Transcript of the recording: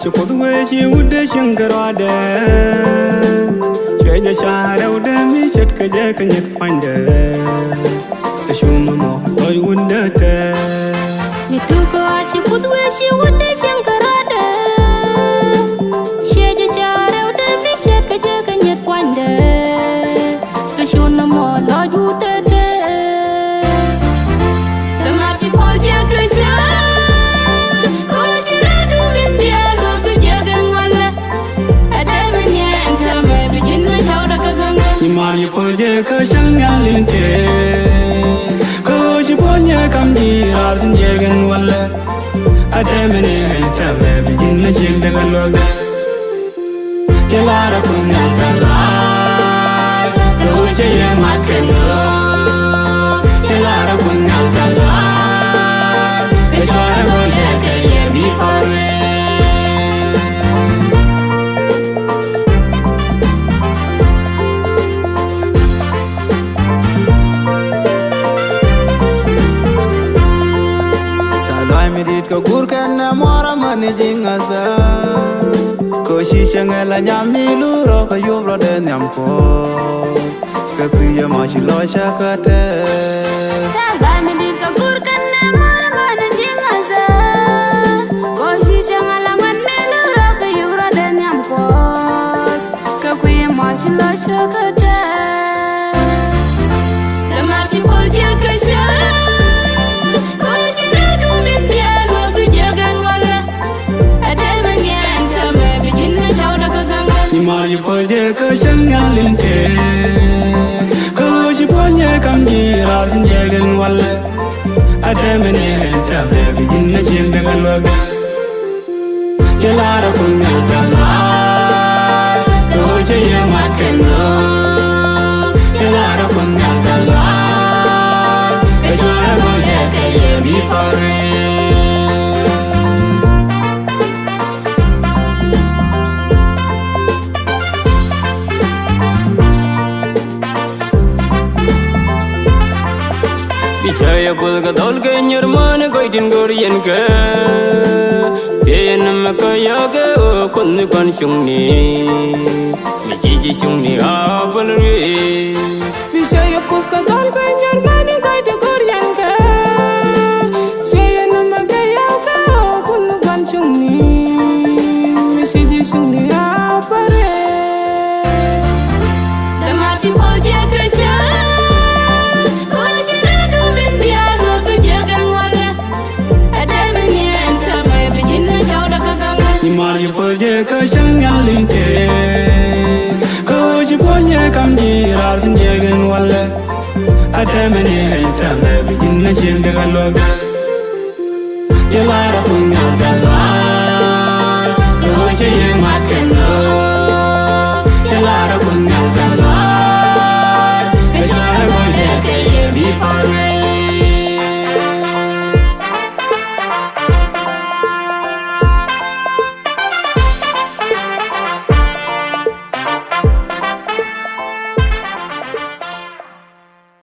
شكوت وشي ود شنقرادة شوية شعر ودمي شتك جاك نتفنده تشوم مو طي ودته نتوكو عشي كوت وشي ود شنقرادة شوية شعر ودمي شتك جاك نتفنده تشوم مو طي ودته لما سيفوجي كشا Mari poje kasang yalinte, koshi ponye kamji rasin jegen wale. Ate mene entame bijin na shil dengan loga. Yelara kunyal talai, koshi ye mat kendo. Yelara kunyal talai, keshwara gole keye bipare. Midit ko gurkan na mora managing asa Koshi shangela nyami luro ko yubro de nyamko Kakuya mashilo shakate Talai midit ko gurkan na mora managing asa Koshi shangela nyami luro ko yubro de nyamko Kakuya mashilo shakate Lamar si podia kasha Mari poje kasang yalinte, koshi ponye kamji rasin jegen wale. Ate mene entame bijin na shil dengan loga. Yelara kunyal talai, koshi ye mat kendo. Yelara kunyal talai, keshwara gole keye bipare. Saya pun kadal ke nyerman kaitin gorian ke, tiada nama kaya ke kon kon sungni, miji sungni apa lagi? Saya pun kadal ke nyerman kaitin gorian ke, tiada nama kaya ke kon kon sungni, miji sungni apa lagi? Lemar si poja kerja. Mari poje kasang yalinte, koshi ponye kamji rasin jegen wale. Ate mene entame bijin na shil dengan loga. Yelara kunyal talai.